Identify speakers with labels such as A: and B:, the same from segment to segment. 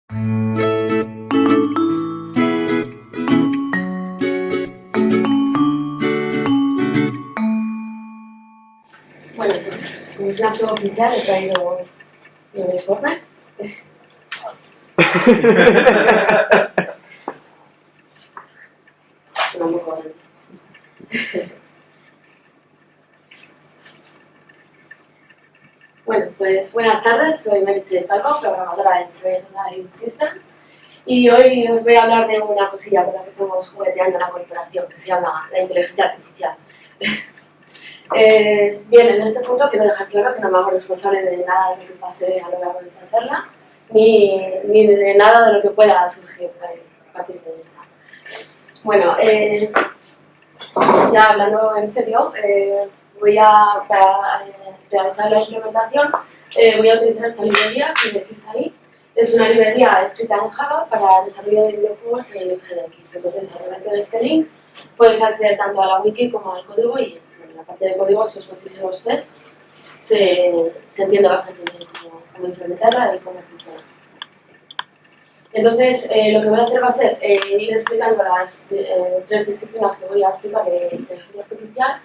A: Bueno, pues como es un acto oficial he traído mi uniforme. No me jodan. Bueno, pues buenas tardes, soy Meritxell Calvo, programadora en Cyber Life Systems, y hoy os voy a hablar de una cosilla con la que estamos jugueteando en la corporación, que se llama la inteligencia artificial. Bien, en este punto quiero dejar claro que no me hago responsable de nada de lo que pase a lo largo de esta charla, ni de nada de lo que pueda surgir a partir de esta. Bueno, ya hablando en serio, para realizar la implementación voy a utilizar esta librería que veis ahí. Es una librería escrita en Java para desarrollo de videojuegos en GDX. Entonces, a través de este link puedes acceder tanto a la wiki como al código, y en la parte de código, si os metéis en los tests, se entiende bastante bien cómo implementarla y cómo funciona. Entonces, lo que voy a hacer va a ser ir explicando las tres disciplinas que voy a explicar de inteligencia artificial.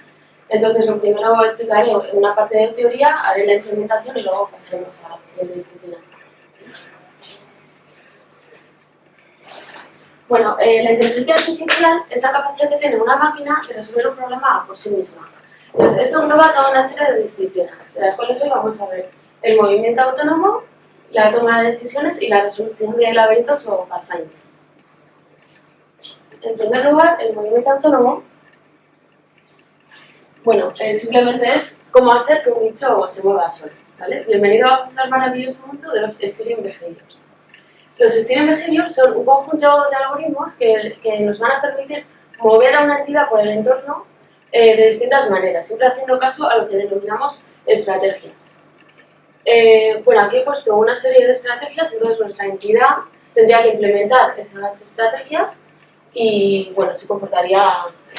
A: Entonces, lo primero explicaré una parte de teoría, haré la implementación y luego pasaremos a la siguiente disciplina. Bueno, la inteligencia artificial es la capacidad que tiene una máquina de resolver un problema por sí misma. Entonces, esto engloba toda una serie de disciplinas, de las cuales hoy vamos a ver el movimiento autónomo, la toma de decisiones y la resolución de laberintos o pathfinding. En primer lugar, el movimiento autónomo, bueno, simplemente es cómo hacer que un bicho se mueva solo, ¿vale? Bienvenido al maravilloso mundo de los steering behaviors. Los steering behaviors son un conjunto de algoritmos que nos van a permitir mover a una entidad por el entorno de distintas maneras, siempre haciendo caso a lo que denominamos estrategias. Bueno, aquí he puesto una serie de estrategias, entonces nuestra entidad tendría que implementar esas estrategias y, bueno, se comportaría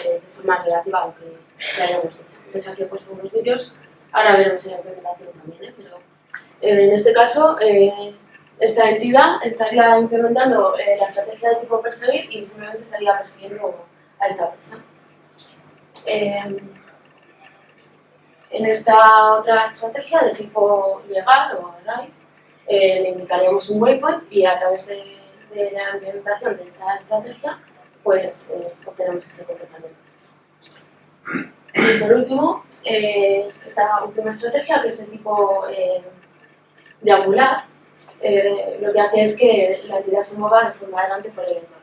A: de forma relativa a lo que hayamos hecho. Entonces aquí he puesto unos vídeos, ahora veremos en la implementación también, pero en este caso esta entidad estaría implementando la estrategia de tipo perseguir y simplemente estaría persiguiendo a esta presa. En esta otra estrategia de tipo legal o array, le indicaríamos un waypoint y a través de la implementación de esta estrategia, pues obtenemos este comportamiento. Y por último, esta última estrategia, que es de tipo deambular, lo que hace es que la entidad se mueva de forma adelante por el entorno.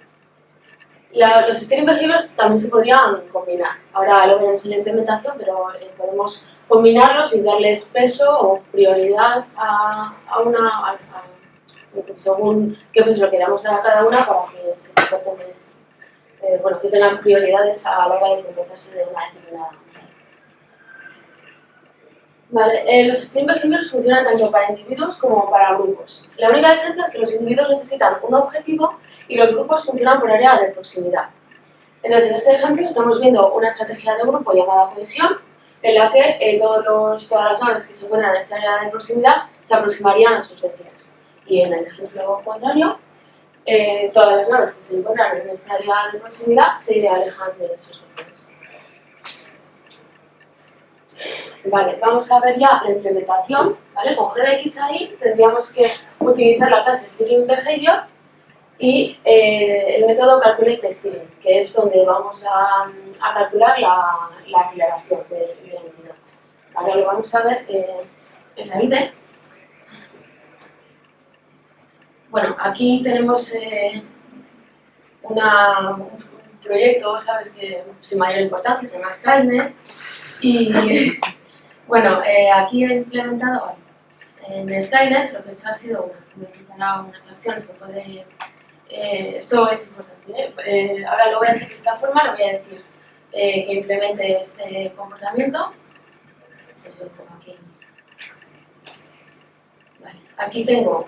A: Los steering behaviors también se podrían combinar. Ahora lo veremos en la implementación, pero podemos combinarlos y darles peso o prioridad según qué peso lo queramos dar a cada una para que se comporten, que tengan prioridades a la hora de comportarse de una determinada manera. Vale, los steering behaviors funcionan tanto para individuos como para grupos. La única diferencia es que los individuos necesitan un objetivo y los grupos funcionan por área de proximidad. Entonces, en este ejemplo estamos viendo una estrategia de grupo llamada cohesión, en la que todas las naves que se encuentran en esta área de proximidad se aproximarían a sus vecinos. Y en el ejemplo contrario, todas las naves que se encuentran en esta área de proximidad se alejan de sus vecinos. Vale, vamos a ver ya la implementación, ¿vale? Con GDX ahí tendríamos que utilizar la clase steering behavior y el método calculate steering, que es donde vamos a calcular la aceleración de la entidad. Ahora lo vamos a ver en la IDE. Bueno, aquí tenemos un proyecto, ¿sabes?, que sin mayor importancia, se llama Skynet, y bueno, aquí he implementado en Skynet, lo que he hecho ha sido preparar unas acciones que puede. Esto es importante, ahora lo voy a hacer de esta forma, le voy a decir que implemente este comportamiento. Entonces, lo pongo aquí. Vale. Aquí tengo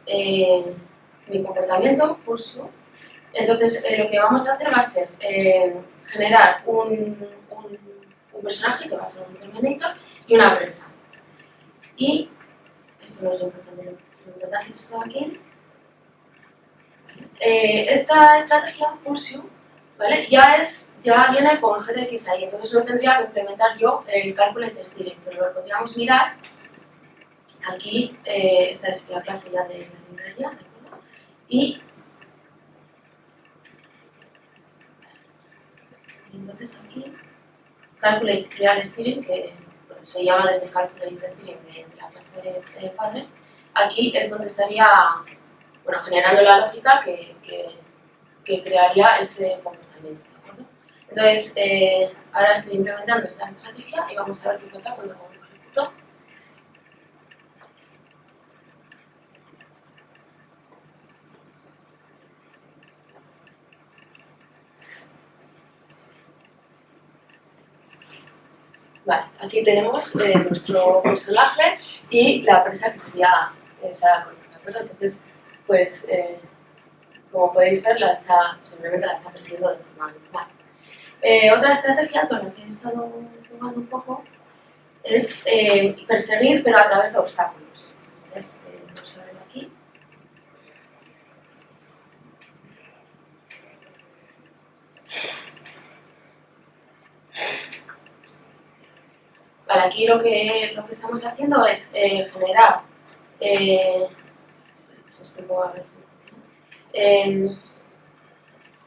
A: mi comportamiento, curso. Entonces, lo que vamos a hacer va a ser generar un personaje que va a ser un Terminator y una presa. Y esto no es lo importante, lo importante es esto de aquí. esta estrategia, Pursue, ¿vale? Ya viene con GTX ahí, entonces no tendría que implementar yo el Calculate Steering, pero lo podríamos mirar. Aquí, esta es la clase ya de la librería, ¿de acuerdo? Y entonces aquí, Calculate Real Steering, que bueno, se llama desde Calculate Steering de la clase padre, aquí es donde estaría, bueno, generando la lógica que crearía ese comportamiento, ¿de acuerdo? Entonces, ahora estoy implementando esta estrategia y vamos a ver qué pasa cuando lo ejecuto. Vale, aquí tenemos nuestro personaje y la presa que sería Sarah Connor, ¿de acuerdo? Entonces, pues, como podéis ver, simplemente la está persiguiendo de forma normal. Otra estrategia con la que he estado jugando un poco es perseguir, pero a través de obstáculos. Entonces, vamos a ver aquí. Vale, aquí lo que estamos haciendo es generar. Os explico a ver si funciona.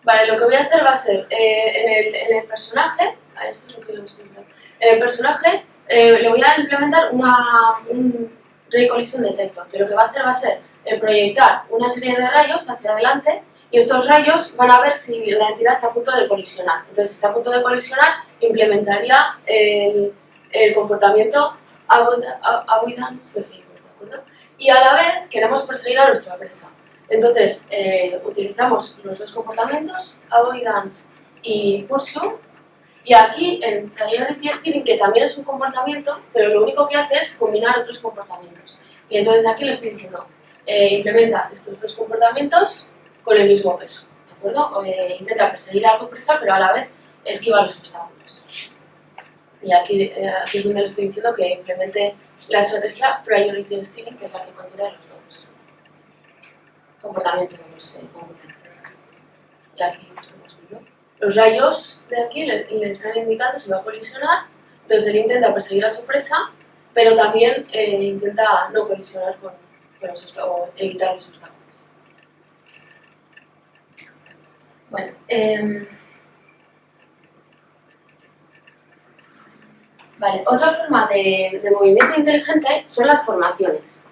A: Vale, lo que voy a hacer va a ser en el personaje. Esto es lo que yo os explico. En el personaje le voy a implementar un Ray Collision Detector, que lo que va a hacer va a ser proyectar una serie de rayos hacia adelante y estos rayos van a ver si la entidad está a punto de colisionar. Entonces, si está a punto de colisionar, implementaría el comportamiento avoidance behavior, ¿de acuerdo? Y a la vez queremos perseguir a nuestra presa. Entonces, utilizamos los dos comportamientos, avoidance y pursue, y aquí en priority steering, que también es un comportamiento, pero lo único que hace es combinar otros comportamientos. Y entonces aquí le estoy diciendo, implementa estos dos comportamientos con el mismo peso, ¿de acuerdo? Intenta perseguir a tu presa, pero a la vez esquiva los obstáculos. Y aquí es donde le estoy diciendo que implemente la estrategia priority steering, que es la que contiene los dos comportamientos de los componentes. Y aquí lo estamos viendo. Los rayos de aquí le están indicando si va a colisionar, entonces él intenta perseguir a su presa, pero también intenta no colisionar con los obstáculos, o evitar los obstáculos. Bueno, vale, otra forma de movimiento inteligente son las formaciones.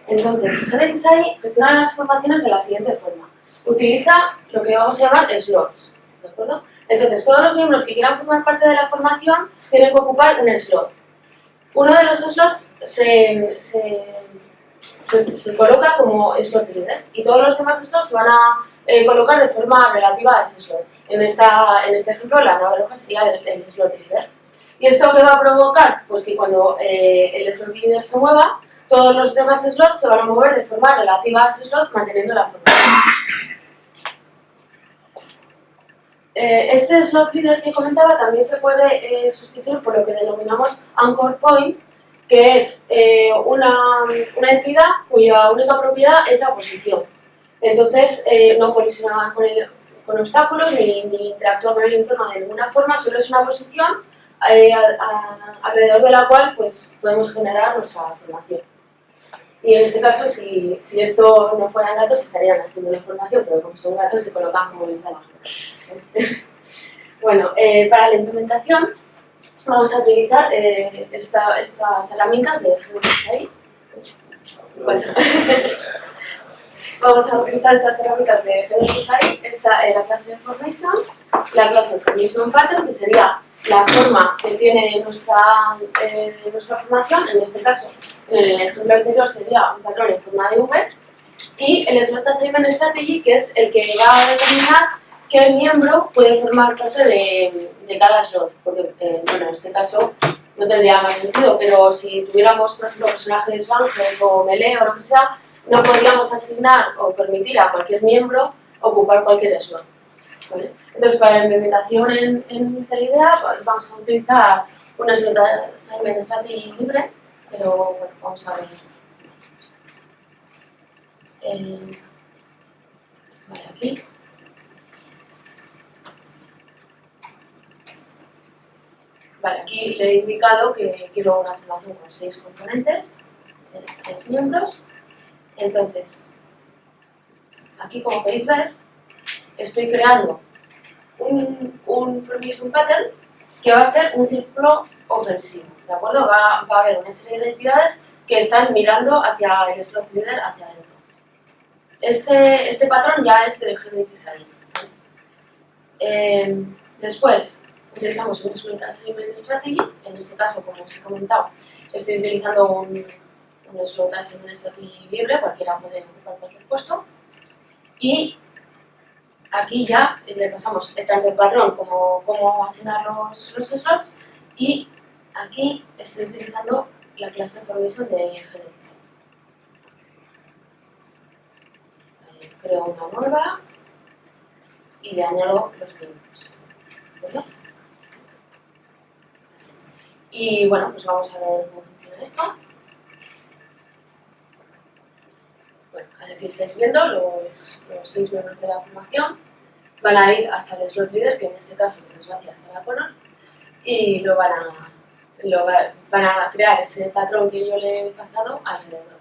A: Entonces, GDXI gestiona las formaciones de la siguiente forma. Utiliza lo que vamos a llamar slots, ¿de acuerdo? Entonces, todos los miembros que quieran formar parte de la formación tienen que ocupar un slot. Uno de los slots se coloca como slot leader y todos los demás slots se van a colocar de forma relativa a ese slot. En este ejemplo, la nave roja sería el slot leader. ¿Y esto qué va a provocar? Pues que cuando el slot leader se mueva, todos los demás slots se van a mover de forma relativa a ese slot, manteniendo la forma. Este slot leader que comentaba también se puede sustituir por lo que denominamos anchor point, que es una entidad cuya única propiedad es la posición. Entonces no colisiona con obstáculos ni interactúa con el entorno de ninguna forma, solo es una posición alrededor de la cual pues, podemos generar nuestra formación. Y en este caso, si esto no fueran gatos, estarían haciendo la formación, pero como son gatos, se colocan como ventanas. Bueno, para la implementación vamos a utilizar estas herramientas de GDXI. Vamos a utilizar estas herramientas de GDXI, la clase de Formation, la clase Formation Pattern, que sería la forma que tiene nuestra formación, en este caso, en el ejemplo anterior sería un patrón en forma de V, y el Slot Assignment Strategy, que es el que va a determinar qué miembro puede formar parte de cada slot, porque bueno, en este caso no tendría más sentido, pero si tuviéramos, por ejemplo, personajes Ranger o Melee o lo que sea, no podríamos asignar o permitir a cualquier miembro ocupar cualquier slot, ¿vale? Entonces, para la implementación en CLIDEA vamos a utilizar un Slot Assignment Strategy libre, pero bueno, vamos a ver. Vale, aquí le he indicado que quiero una formación con 6 componentes, 6 miembros. Entonces, aquí como podéis ver, estoy creando un formation pattern que va a ser un círculo ofensivo, ¿de acuerdo? Va a haber una serie de entidades que están mirando hacia el slot leader, hacia adentro. Este patrón ya es de GDXAI. Después utilizamos un Slot Assignment Strategy. En este caso, como os he comentado, estoy utilizando un Slot Assignment Strategy libre, cualquiera puede ocupar cualquier puesto. Y aquí ya le pasamos tanto el patrón como cómo asignar los slots. Y aquí estoy utilizando la clase Formation de GDXAI. Creo una nueva y le añado los miembros. ¿Verdad? Y bueno, pues vamos a ver cómo funciona esto. Bueno, aquí estáis viendo los 6 miembros de la formación. Van a ir hasta el slot leader, que en este caso es gracias a la Connor, y van a crear ese patrón que yo le he pasado alrededor.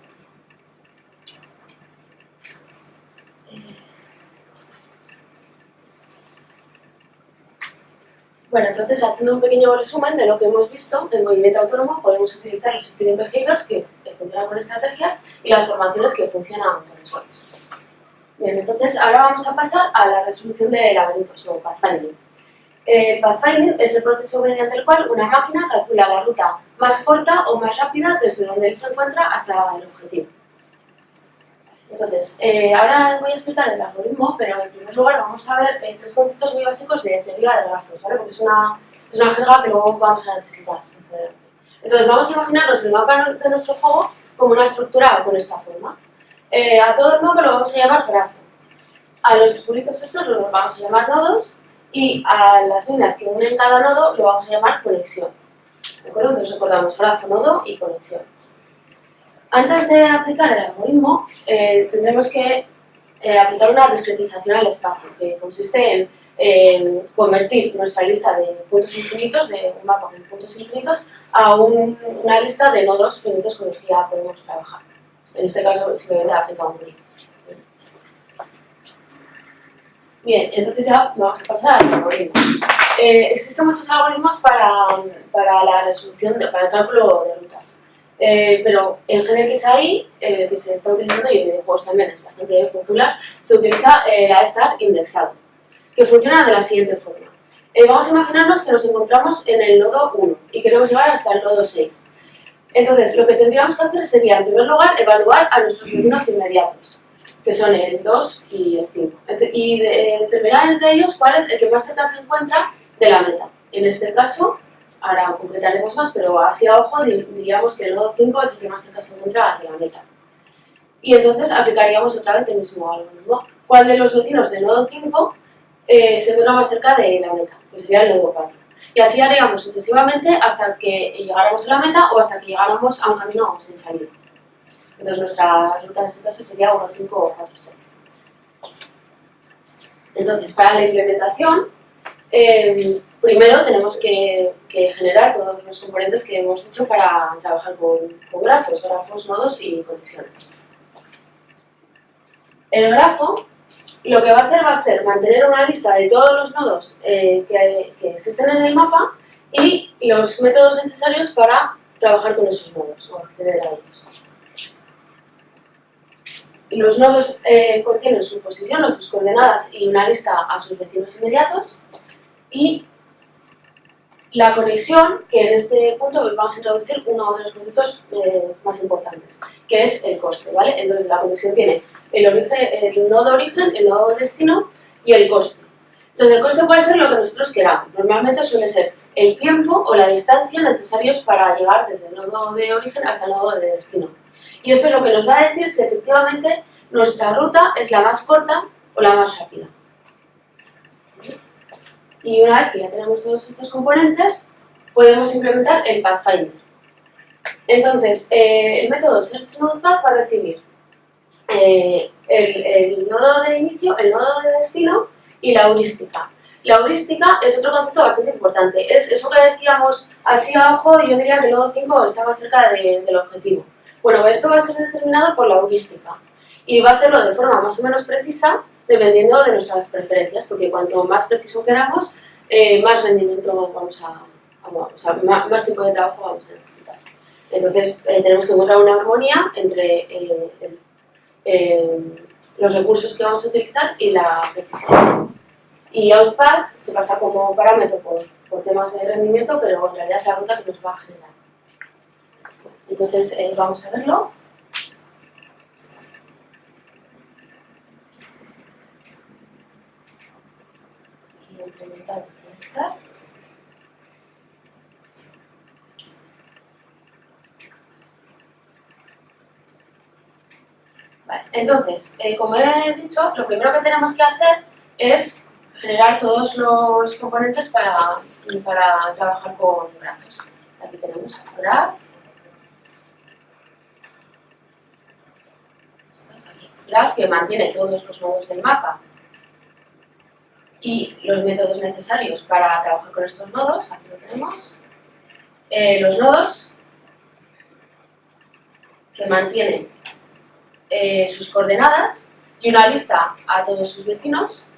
A: Bueno, entonces, haciendo un pequeño resumen de lo que hemos visto, en movimiento autónomo podemos utilizar los steering behaviors que funcionan con estrategias y las formaciones que funcionan con slots. Bien, entonces ahora vamos a pasar a la resolución de laberintos o pathfinding. Pathfinding es el proceso mediante el cual una máquina calcula la ruta más corta o más rápida desde donde él se encuentra hasta el objetivo. Entonces, ahora voy a explicar el algoritmo, pero en primer lugar vamos a ver 3 conceptos muy básicos de teoría de grafos, ¿vale? Porque es una jerga que luego vamos a necesitar. Entonces, vamos a imaginarnos el mapa de nuestro juego como una estructura con esta forma. A todo el mapa lo vamos a llamar grafo. A los circulitos estos los vamos a llamar nodos y a las líneas que unen cada nodo lo vamos a llamar conexión. ¿De acuerdo? Entonces recordamos grafo, nodo y conexión. Antes de aplicar el algoritmo, tendremos que aplicar una discretización al espacio, que consiste en convertir nuestra lista de puntos infinitos, de un mapa con puntos infinitos, a una lista de nodos finitos con los que ya podemos trabajar. En este caso, simplemente aplica un grid. Bien, entonces ya vamos a pasar al algoritmo. Existen muchos algoritmos para la resolución, para el cálculo de rutas. Pero en GDXAI, que se está utilizando y en videojuegos también es bastante popular, se utiliza la star indexado, que funciona de la siguiente forma. Vamos a imaginarnos que nos encontramos en el nodo 1 y queremos llegar hasta el nodo 6. Entonces, lo que tendríamos que hacer sería, en primer lugar, evaluar a nuestros vecinos inmediatos, que son el 2 y el 5, y determinar entre ellos cuál es el que más cerca se encuentra de la meta. En este caso, ahora completaremos más, pero así a ojo diríamos que el nodo 5 es el que más cerca se encuentra de la meta. Y entonces aplicaríamos otra vez el mismo algoritmo. ¿Cuál de los vecinos del nodo 5 se encuentra más cerca de la meta? Pues sería el nodo 4. Y así haríamos sucesivamente hasta que llegáramos a la meta o hasta que llegáramos a un camino sin salida. Entonces nuestra ruta en este caso sería 1, 5 o 4, 6. Entonces, para la implementación, primero tenemos que generar todos los componentes que hemos hecho para trabajar con grafos, nodos y conexiones. El grafo lo que va a hacer va a ser mantener una lista de todos los nodos que existen en el mapa y los métodos necesarios para trabajar con esos nodos o acceder a ellos. Los nodos contienen su posición o sus coordenadas y una lista a sus vecinos inmediatos. Y la conexión, que en este punto vamos a introducir uno de los conceptos más importantes, que es el coste, ¿vale? Entonces la conexión tiene el nodo origen, el nodo destino y el coste. Entonces el coste puede ser lo que nosotros queramos. Normalmente suele ser el tiempo o la distancia necesarios para llegar desde el nodo de origen hasta el nodo de destino. Y esto es lo que nos va a decir si efectivamente nuestra ruta es la más corta o la más rápida. Y una vez que ya tenemos todos estos componentes, podemos implementar el Pathfinder. Entonces, el método SearchNodePath va a recibir el nodo de inicio, el nodo de destino y la heurística. La heurística es otro concepto bastante importante. Es eso que decíamos así abajo, yo diría que el nodo 5 está más cerca del objetivo. Bueno, esto va a ser determinado por la heurística y va a hacerlo de forma más o menos precisa dependiendo de nuestras preferencias, porque cuanto más preciso queramos, más rendimiento vamos o sea, más tiempo de trabajo vamos a necesitar. Entonces, tenemos que encontrar una armonía entre los recursos que vamos a utilizar y la precisión. Y OutPath se pasa como parámetro por temas de rendimiento, pero en realidad es la ruta que nos va a generar. Entonces, vamos a verlo. Y implementar esta. Vale, entonces, como he dicho, lo primero que tenemos que hacer es generar todos los componentes para trabajar con grafos. Aquí tenemos graph. Graph que mantiene todos los nodos del mapa y los métodos necesarios para trabajar con estos nodos. Aquí lo tenemos. Los nodos que mantienen sus coordenadas y una lista a todos sus vecinos.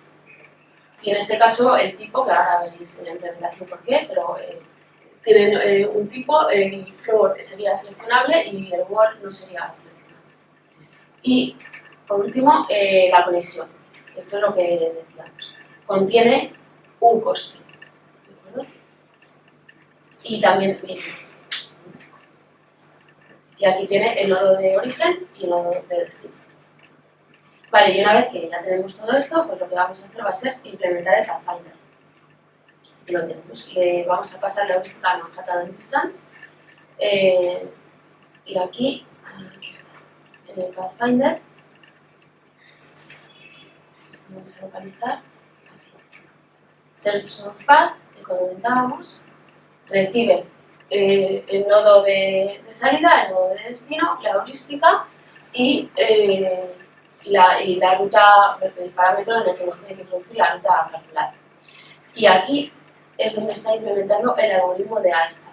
A: Y en este caso el tipo, que ahora veréis en la implementación por qué, pero tienen un tipo, el floor sería seleccionable y el word no sería seleccionable. Y por último, la conexión. Esto es lo que decíamos. Contiene un coste. ¿De acuerdo? Y también, y aquí tiene el nodo de origen y el nodo de destino. Vale, y una vez que ya tenemos todo esto, pues lo que vamos a hacer va a ser implementar el Pathfinder. Aquí lo tenemos. Le vamos a pasar la heurística a Manhattan Distance. Y aquí está, en el Pathfinder. Vamos a localizar. Search Node Path, que comentábamos, recibe el nodo de salida, el nodo de destino, la heurística y la ruta, el parámetro en el que nos tiene que introducir la ruta a calcular. Y aquí es donde está implementando el algoritmo de A-star.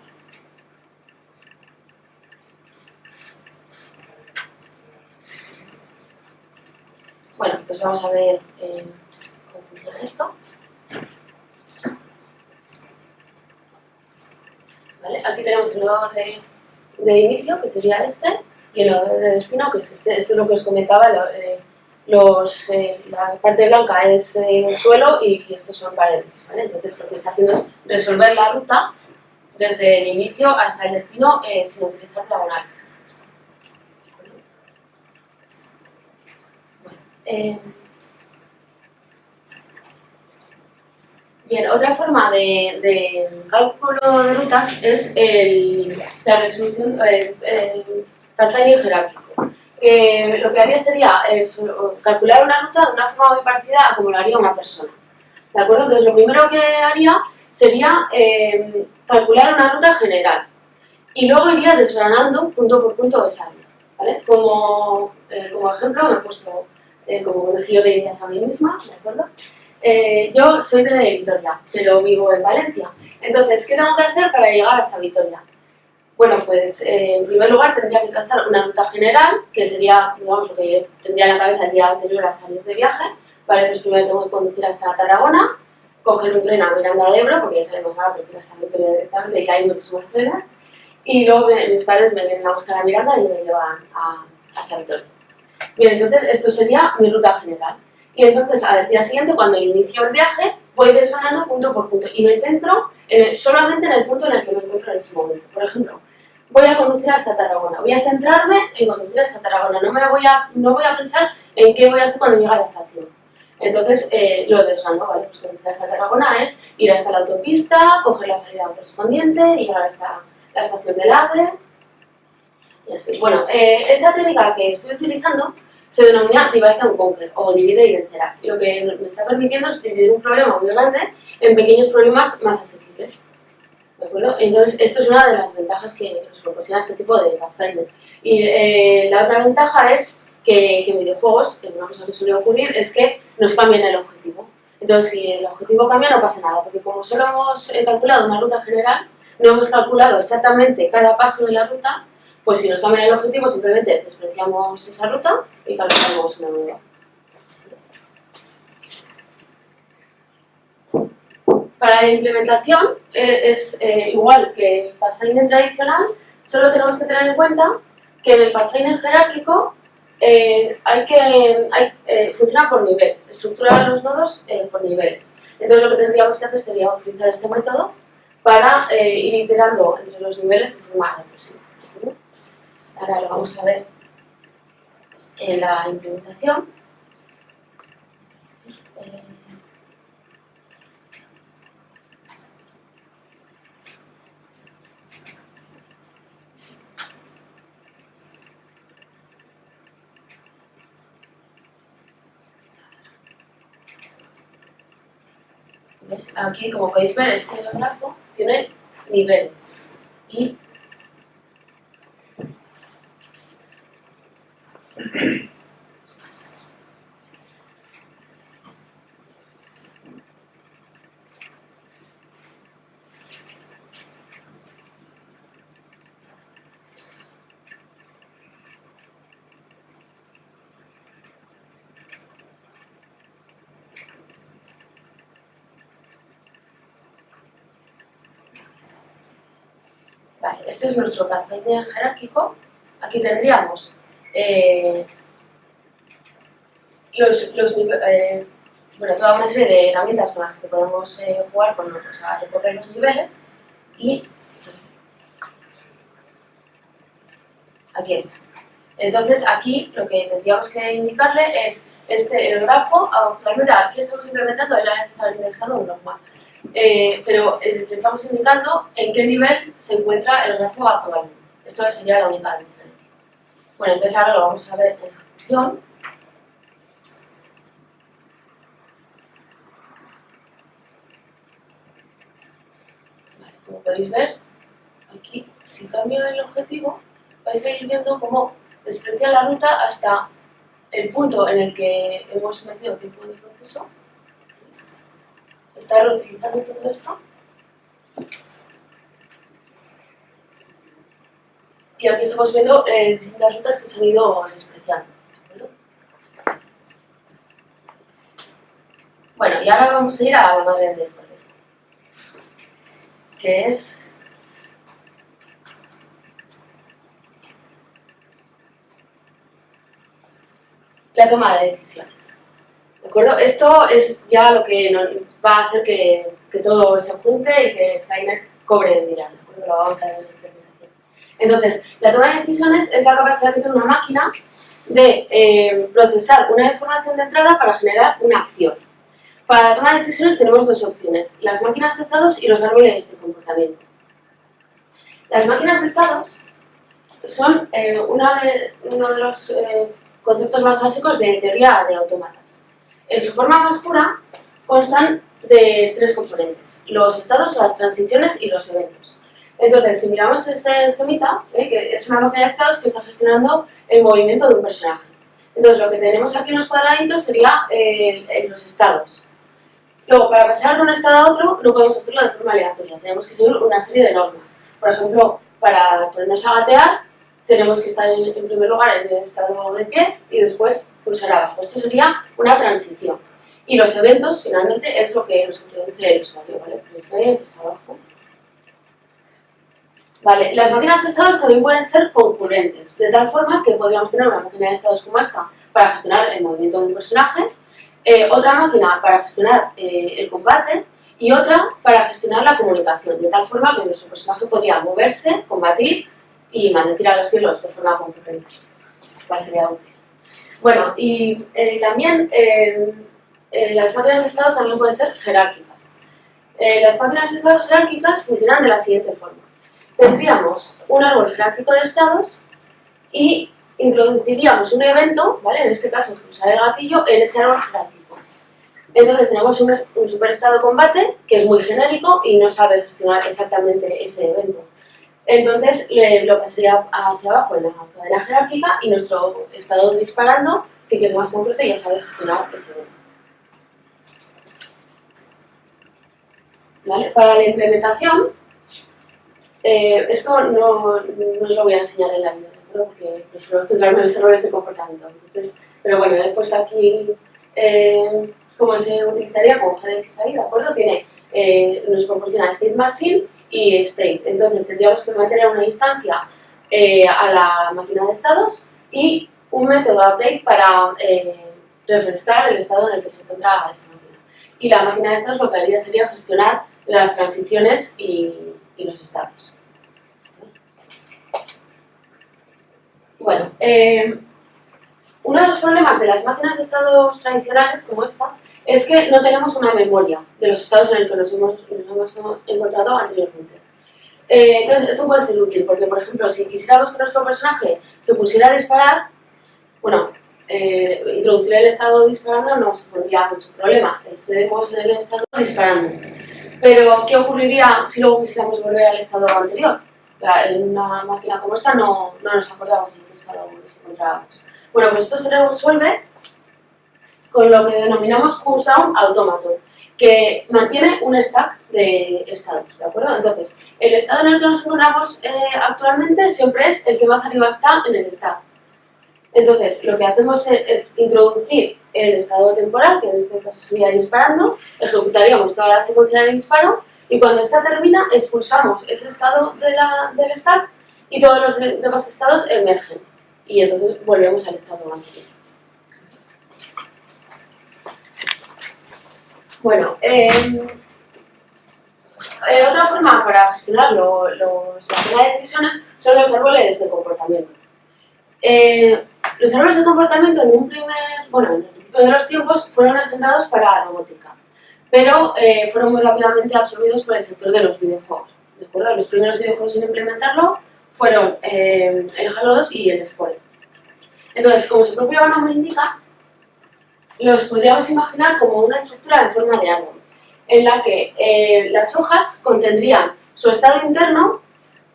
A: Bueno, pues vamos a ver cómo funciona esto. ¿Vale? Aquí tenemos el nodo de inicio, que sería este, y el nodo de destino, que es este. Esto es lo que os comentaba, la parte blanca es suelo y estos son paredes. ¿Vale? Entonces lo que está haciendo es resolver la ruta desde el inicio hasta el destino sin utilizar diagonales. Bien, otra forma de cálculo de rutas es la resolución, el pathfinding jerárquico. Lo que haría sería calcular una ruta de una forma muy parecida a como lo haría una persona. ¿De acuerdo? Entonces, lo primero que haría sería calcular una ruta general y luego iría desgranando punto por punto esa ruta. ¿Vale? Como ejemplo, me he puesto como conejillo de indias a mí misma, ¿de acuerdo? Yo soy de Vitoria, pero vivo en Valencia. Entonces, ¿qué tengo que hacer para llegar hasta Vitoria? Bueno, pues en primer lugar tendría que trazar una ruta general, que sería, digamos, lo que yo tendría en la cabeza el día anterior a salir de viaje. Vale, pues primero tengo que conducir hasta Tarragona, coger un tren a Miranda de Ebro, porque ya sale más barato que hasta Vitoria directamente y hay muchos más trenes. Y luego mis padres me vienen a buscar a Miranda y me llevan hasta Vitoria. Bien, entonces esto sería mi ruta general. Y entonces al día siguiente, cuando inicio el viaje, voy desgranando punto por punto y me centro solamente en el punto en el que me encuentro en ese momento. Por ejemplo, voy a conducir hasta Tarragona, voy a centrarme en conducir hasta Tarragona, no voy a pensar en qué voy a hacer cuando llegue a la estación. Entonces lo desgrano, ¿vale? Pues conducir hasta Tarragona es ir hasta la autopista, coger la salida correspondiente y llegar hasta la estación del AVE. Y así. Bueno, esta técnica que estoy utilizando se denomina Divide and Conquer, o divide y vencerás. Y lo que me está permitiendo es dividir un problema muy grande en pequeños problemas más asequibles. ¿De acuerdo? Entonces, esto es una de las ventajas que nos proporciona este tipo de Pathfinder. Y la otra ventaja es que en videojuegos, una cosa que suele ocurrir, es que nos cambian el objetivo. Entonces, Entonces, si el objetivo cambia, no pasa nada, porque como solo hemos calculado una ruta general, no hemos calculado exactamente cada paso de la ruta, pues si nos cambia el objetivo, simplemente despreciamos esa ruta y calculamos una nueva. Para la implementación es igual que el pathfinding tradicional, solo tenemos que tener en cuenta que en el pathfinding jerárquico funciona por niveles, estructura los nodos por niveles. Entonces lo que tendríamos que hacer sería utilizar este método para ir iterando entre los niveles de forma recursiva. Ahora lo vamos a ver en la implementación. ¿Ves? Aquí, como podéis ver, este grafo tiene niveles y vale, este es nuestro pathfinding jerárquico. Aquí tendríamos toda una serie de herramientas con las que podemos jugar a recorrer los niveles y aquí está. Entonces aquí lo que tendríamos que indicarle es el grafo. Actualmente aquí estamos implementando el está indexado en normal, pero le estamos indicando en qué nivel se encuentra el grafo actualmente. Esto sería la única diferencia. Bueno, entonces ahora lo vamos a ver en ejecución. Vale, como podéis ver, aquí si cambio el objetivo vais a ir viendo cómo desprecia la ruta hasta el punto en el que hemos metido tiempo de proceso. Está reutilizando todo esto. Y aquí estamos viendo distintas rutas que se han ido despreciando. Bueno, y ahora vamos a ir a la madre del cordero, que es la toma de decisiones. ¿De acuerdo? Esto es ya lo que nos va a hacer que todo se junte y que Skynet cobre vida. ¿De acuerdo? Lo vamos a ver en la implementación. Entonces, la toma de decisiones es la capacidad que tiene una máquina de procesar una información de entrada para generar una acción. Para la toma de decisiones tenemos dos opciones: las máquinas de estados y los árboles de comportamiento. Las máquinas de estados son uno de los conceptos más básicos de teoría de autómatas. En su forma más pura constan de tres componentes: los estados, las transiciones y los eventos. Entonces, si miramos este esquemita, que es una máquina de estados que está gestionando el movimiento de un personaje. Entonces, lo que tenemos aquí en los cuadraditos sería los estados. Luego, para pasar de un estado a otro, no podemos hacerlo de forma aleatoria, tenemos que seguir una serie de normas. Por ejemplo, para ponernos a gatear, tenemos que estar en primer lugar en el estado de pie y después pulsar abajo. Esto sería una transición. Y los eventos, finalmente, es lo que nos introduce el usuario, ¿vale? Pues abajo. Vale, las máquinas de estados también pueden ser concurrentes, de tal forma que podríamos tener una máquina de estados como esta para gestionar el movimiento de un personaje, otra máquina para gestionar el combate y otra para gestionar la comunicación, de tal forma que nuestro personaje podría moverse, combatir y maldecir a los cielos de forma concurrente. ¿Cuál sería útil? Bueno, y también las máquinas de estados también pueden ser jerárquicas. Las máquinas de estados jerárquicas funcionan de la siguiente forma. Tendríamos un árbol jerárquico de estados y introduciríamos un evento, ¿vale? En este caso pulsar el gatillo en ese árbol jerárquico. Entonces tenemos un superestado combate que es muy genérico y no sabe gestionar exactamente ese evento. Entonces lo pasaría hacia abajo en la cadena jerárquica y nuestro estado disparando sí que es más concreto y ya sabe gestionar ese evento. ¿vale? Para la implementación, esto no os lo voy a enseñar en la guía, ¿no? Porque prefiero centrarme en los errores de comportamiento. Entonces, pero bueno, he puesto aquí cómo se utilizaría con GDXI, ¿de acuerdo? Nos proporciona state matching y state. Entonces tendríamos que mantener una instancia a la máquina de estados y un método update para refrescar el estado en el que se encuentra esa máquina. Y la máquina de estados lo que haría sería gestionar las transiciones y los estados. Bueno, uno de los problemas de las máquinas de estados tradicionales como esta es que no tenemos una memoria de los estados en el que nos hemos encontrado anteriormente. Entonces, esto puede ser útil porque, por ejemplo, si quisiéramos que nuestro personaje se pusiera a disparar, bueno, introducir el estado disparando no supondría mucho problema. Estaremos en el estado disparando. Pero, ¿qué ocurriría si luego quisiéramos volver al estado anterior? En una máquina como esta no nos acordamos en qué estado nos encontrábamos. Bueno, pues esto se resuelve con lo que denominamos Cooldown Automaton, que mantiene un stack de estados, ¿de acuerdo? Entonces, el estado en el que nos encontramos actualmente siempre es el que más arriba está en el stack. Entonces, lo que hacemos es introducir el estado temporal, que en este caso sería disparando, ejecutaríamos toda la secuencia de disparo y cuando esta termina expulsamos ese estado del stack y todos los demás estados emergen y entonces volvemos al estado anterior. Bueno, otra forma para gestionar la toma de decisiones son los árboles de comportamiento. Los árboles de comportamiento en el principio de los tiempos fueron engendrados para la robótica, pero fueron muy rápidamente absorbidos por el sector de los videojuegos. ¿De acuerdo? Los primeros videojuegos en implementarlo fueron el Halo 2 y el Spore. Entonces, como su propio nombre indica, los podríamos imaginar como una estructura en forma de árbol, en la que las hojas contendrían su estado interno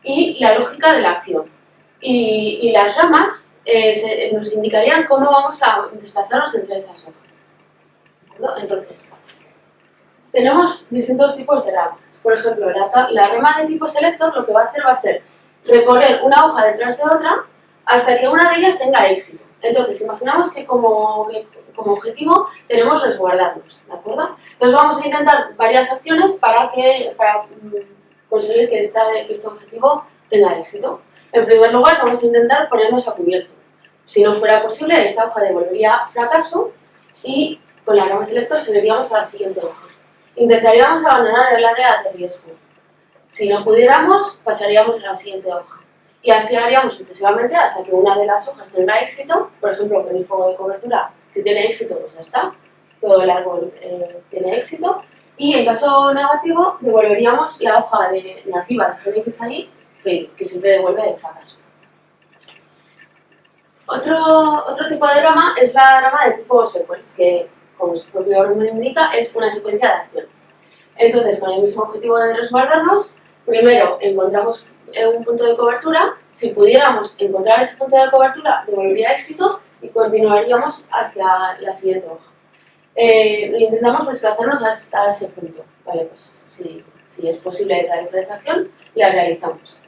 A: y la lógica de la acción. Y las ramas nos indicarían cómo vamos a desplazarnos entre esas hojas. Entonces, tenemos distintos tipos de ramas. Por ejemplo, la rama de tipo selector lo que va a hacer va a ser recorrer una hoja detrás de otra hasta que una de ellas tenga éxito. Entonces, imaginamos que como objetivo tenemos resguardarnos, ¿de acuerdo? Entonces vamos a intentar varias acciones para conseguir que este objetivo tenga éxito. En primer lugar, vamos a intentar ponernos a cubierto. Si no fuera posible, esta hoja devolvería fracaso y con la rama selector seguiríamos a la siguiente hoja. Intentaríamos abandonar el área de riesgo. Si no pudiéramos, pasaríamos a la siguiente hoja. Y así haríamos sucesivamente hasta que una de las hojas tenga éxito. Por ejemplo, con el fuego de cobertura, si tiene éxito, pues ya está. Todo el árbol tiene éxito. Y en caso negativo, devolveríamos la hoja nativa de GDXI, que siempre devuelve el fracaso. Otro tipo de rama es la rama de tipo sequence, que, como su propio nombre indica, es una secuencia de acciones. Entonces, con el mismo objetivo de resguardarnos, primero encontramos un punto de cobertura. Si pudiéramos encontrar ese punto de cobertura, devolvería éxito y continuaríamos hacia la siguiente hoja. Intentamos desplazarnos hasta ese punto. Vale, pues si es posible realizar esa acción, la realizamos.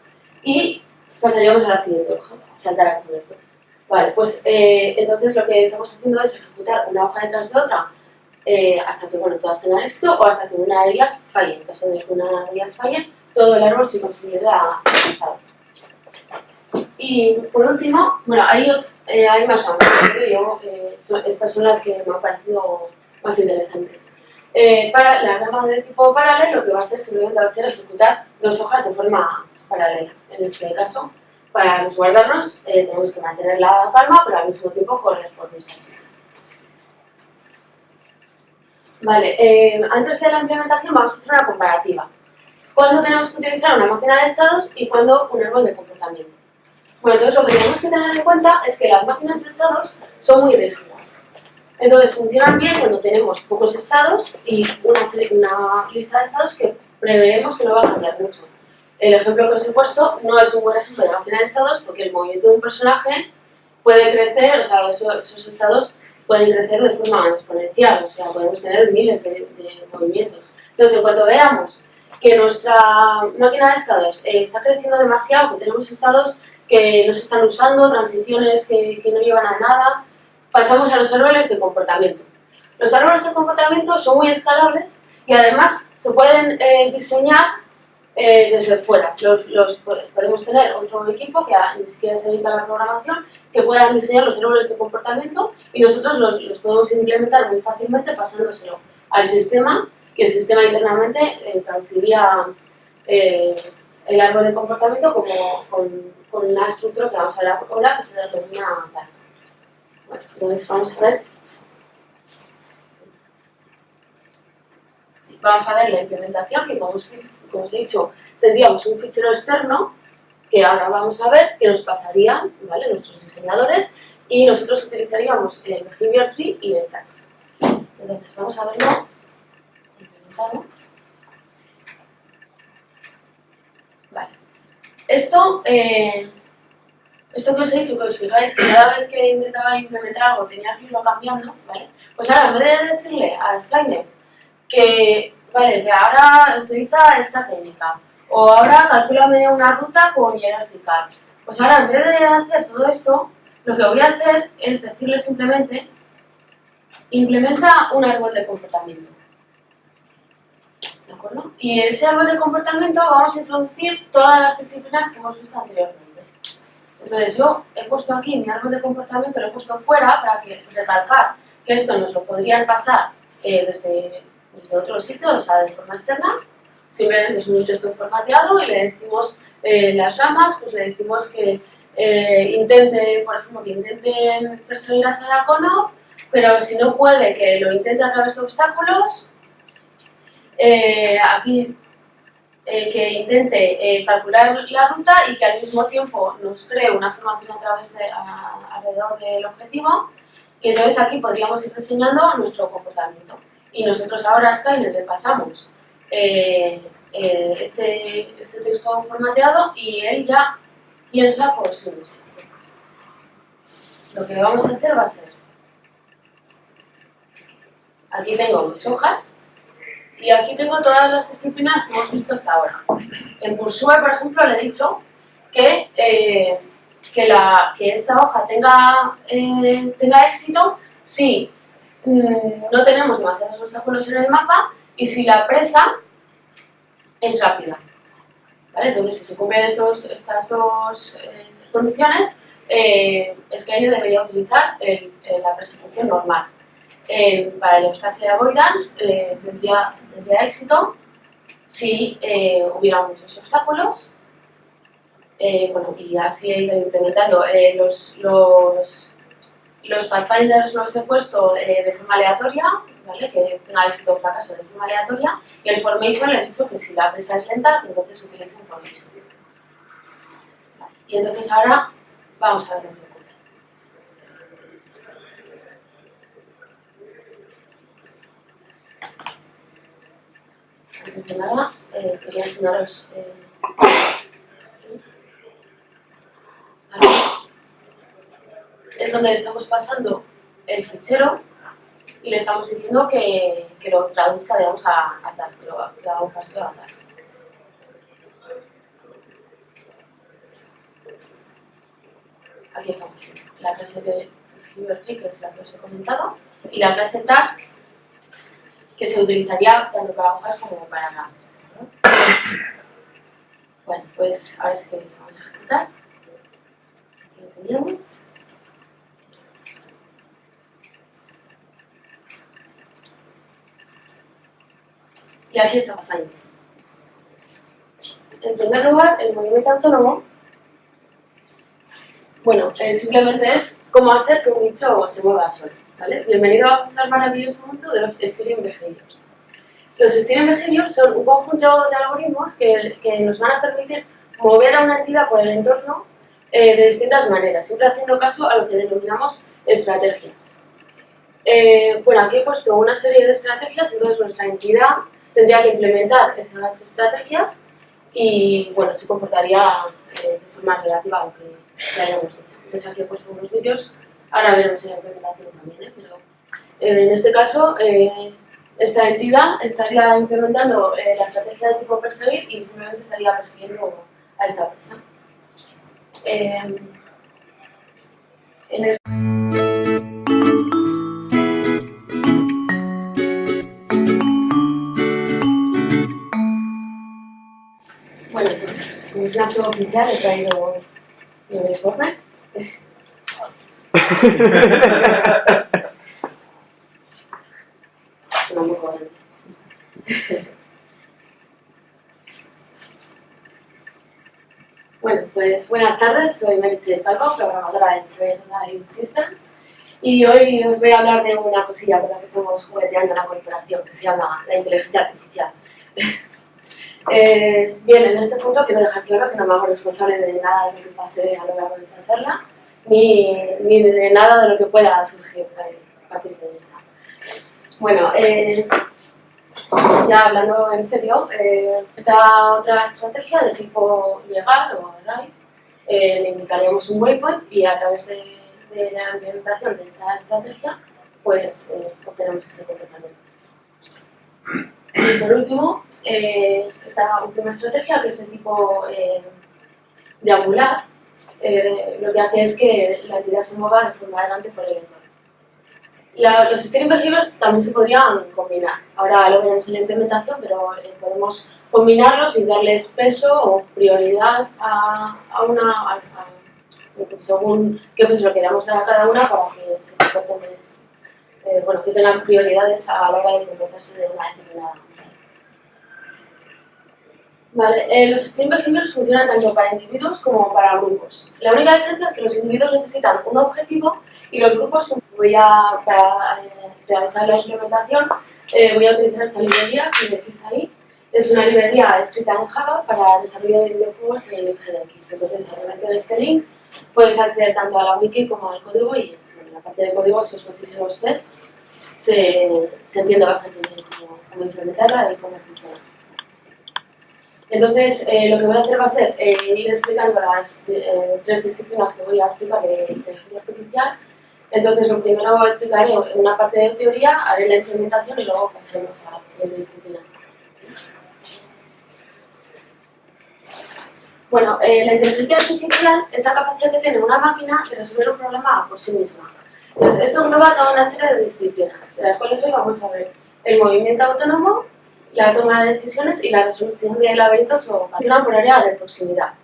A: Y pasaríamos a la siguiente hoja, saltar a cobertura. Vale, pues entonces lo que estamos haciendo es ejecutar una hoja detrás de otra hasta que todas tengan éxito o hasta que una de ellas falle. En caso de que una de ellas falle, todo el árbol se considera pasado. Y por último, hay más ramas, estas son las que me han parecido más interesantes. Para la rama de tipo paralelo, lo que va a hacer simplemente va a ser ejecutar dos hojas de forma paralela. En este caso, para resguardarnos, tenemos que mantener la calma, pero al mismo tiempo correr por nuestras vidas. Vale, antes de la implementación vamos a hacer una comparativa. ¿Cuándo tenemos que utilizar una máquina de estados y cuándo un árbol de comportamiento? Bueno, entonces lo que tenemos que tener en cuenta es que las máquinas de estados son muy rígidas. Entonces funcionan bien cuando tenemos pocos estados y una lista de estados que preveemos que no va a cambiar mucho. El ejemplo que os he puesto no es un buen ejemplo de máquina de estados porque el movimiento de un personaje puede crecer, o sea, esos estados pueden crecer de forma exponencial, o sea, podemos tener miles de movimientos. Entonces, en cuanto veamos que nuestra máquina de estados está creciendo demasiado, que tenemos estados que no se están usando, transiciones que no llevan a nada, pasamos a los árboles de comportamiento. Los árboles de comportamiento son muy escalables y además se pueden diseñar desde fuera. Podemos tener otro equipo que ni siquiera se dedica a la programación, que puedan diseñar los árboles de comportamiento y nosotros los podemos implementar muy fácilmente pasándoselo al sistema, y el sistema internamente traduciría el árbol de comportamiento como con una estructura que vamos a ver ahora que se denomina task. Bueno, entonces vamos a ver. Sí, vamos a ver la implementación, que como os he dicho, tendríamos un fichero externo que ahora vamos a ver que nos pasarían, ¿vale?, nuestros diseñadores, y nosotros utilizaríamos el behavior tree y el task. Entonces vamos a verlo implementado. Vale. Esto que os he dicho, que os fijáis que cada vez que intentaba implementar algo tenía que irlo cambiando, ¿vale? Pues ahora, en vez de decirle a Skynet que, vale, que ahora utiliza esta técnica, o ahora calcúlame una ruta con hierarchical, pues ahora, en vez de hacer todo esto, lo que voy a hacer es decirle simplemente implementa un árbol de comportamiento. ¿De acuerdo? Y en ese árbol de comportamiento vamos a introducir todas las disciplinas que hemos visto anteriormente. Entonces yo he puesto aquí mi árbol de comportamiento, lo he puesto fuera para recalcar que esto nos lo podrían pasar desde otro sitio, o sea, de forma externa. Simplemente es un texto formateado y le decimos las ramas, pues le decimos que intente, por ejemplo, que intente perseguir a Sarah Connor, pero si no puede, que lo intente a través de obstáculos. Aquí que intente calcular la ruta y que al mismo tiempo nos cree una formación alrededor del objetivo, y entonces aquí podríamos ir diseñando nuestro comportamiento. Y nosotros ahora a Skynet le pasamos este texto formateado y él ya piensa por sí mismo. Lo que vamos a hacer va a ser, aquí tengo mis hojas, y aquí tengo todas las disciplinas que hemos visto hasta ahora. En Pursuer, por ejemplo, le he dicho que esta hoja tenga éxito si no tenemos demasiados obstáculos en el mapa y si la presa es rápida. ¿Vale? Entonces, si se cumplen estas dos condiciones, Skynet debería utilizar la persecución normal. Para el obstacle avoidance tendría éxito si hubiera muchos obstáculos. Bueno, y así he ido implementando. Los pathfinders los he puesto de forma aleatoria, ¿vale?, que tenga éxito o fracaso de forma aleatoria, y el formation le he dicho que si la presa es lenta, entonces utilizo un formation. Vale. Y entonces ahora vamos a ver lo que ocurre. Antes de nada, quería enseñaros es donde le estamos pasando el fichero y le estamos diciendo que lo traduzca, digamos, a task, que haga un parseo a task. Aquí estamos, la clase de behavior tree, que es la que os he comentado, y la clase task, que se utilizaría tanto para hojas como para ramas, ¿no? Bueno, pues ahora sí que vamos a ejecutar. Aquí lo teníamos. Y aquí está Pathfinder. En primer lugar, el movimiento autónomo, bueno, simplemente es cómo hacer que un nicho se mueva solo, ¿vale? Bienvenido al maravilloso mundo de los Steering Behaviors. Los Steering Behaviors son un conjunto de algoritmos que nos van a permitir mover a una entidad por el entorno de distintas maneras, siempre haciendo caso a lo que denominamos estrategias. Bueno, aquí he puesto una serie de estrategias, entonces nuestra entidad tendría que implementar esas estrategias y, bueno, se comportaría de forma relativa a lo que hayamos hecho. Entonces aquí he puesto unos vídeos, ahora veremos en la implementación también, pero en este caso esta entidad estaría implementando la estrategia de tipo perseguir y simplemente estaría persiguiendo a esta presa. En este bueno, pues como es un archivo oficial he traído mi uniforme. No muy grande. Bueno, pues buenas tardes, soy Meritxell Calvo, programadora en Cyber Life Systems, y hoy os voy a hablar de una cosilla con la que estamos jugueteando en la corporación, que se llama la inteligencia artificial. Bien, en este punto quiero dejar claro que no me hago responsable de nada de lo que pase a lo largo de esta charla, ni de nada de lo que pueda surgir a partir de esta. Bueno, ya hablando en serio, esta otra estrategia de tipo legal o RAID, le indicaríamos un waypoint y a través de la implementación de esta estrategia, pues obtenemos este comportamiento. Y por último, esta última estrategia, que es de tipo diangular, lo que hace es que la entidad se mueva de forma adelante por el entorno. Los steering behaviors también se podrían combinar. Ahora lo veremos en la implementación, pero podemos combinarlos y darles peso o prioridad según qué peso lo queramos dar a cada una para que se comporten, bueno, que tengan prioridades a la hora de comportarse de una determinada manera. Vale, los steering behaviors funcionan tanto para individuos como para grupos. La única diferencia es que los individuos necesitan un objetivo y los grupos, para realizar la implementación, voy a utilizar esta librería, GDXAI. Es una librería escrita en Java para desarrollo de videojuegos en GDX. Entonces, a través de este link puedes acceder tanto a la wiki como al código y en la parte de código, si os metéis en los tests, se entiende bastante bien cómo implementarla y cómo funciona. Entonces, lo que voy a hacer va a ser ir explicando las tres disciplinas que voy a explicar de inteligencia artificial. Entonces, lo primero explicaré en una parte de teoría, haré la implementación y luego pasaremos a la siguiente disciplina. Bueno, la inteligencia artificial es la capacidad que tiene una máquina de resolver un problema por sí misma. Entonces, esto engloba toda una serie de disciplinas, de las cuales hoy vamos a ver el movimiento autónomo, la toma de decisiones y la resolución de laberintos o funcionan por área de proximidad.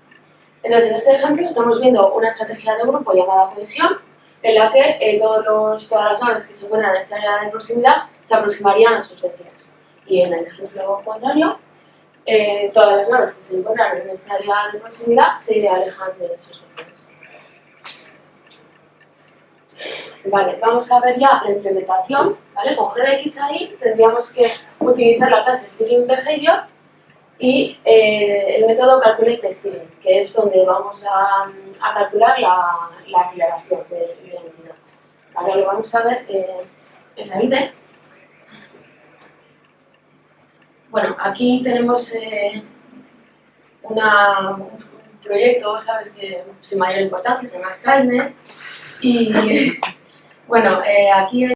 A: Entonces, en este ejemplo estamos viendo una estrategia de grupo llamada cohesión, en la que todas las naves que se encuentran en esta área de proximidad se aproximarían a sus vecinos. Y en el ejemplo contrario, todas las naves que se encuentran en esta área de proximidad se alejan de sus vecinos. Vale, vamos a ver ya la implementación. ¿Vale? Con GDXAI tendríamos que utilizar la clase steering behavior y el método calculate steering, que es donde vamos a calcular la aceleración de la entidad. Ahora lo vamos a ver en la IDE. Bueno, aquí tenemos un proyecto, sabes, que sin mayor importancia, se llama Skynet. Y bueno, aquí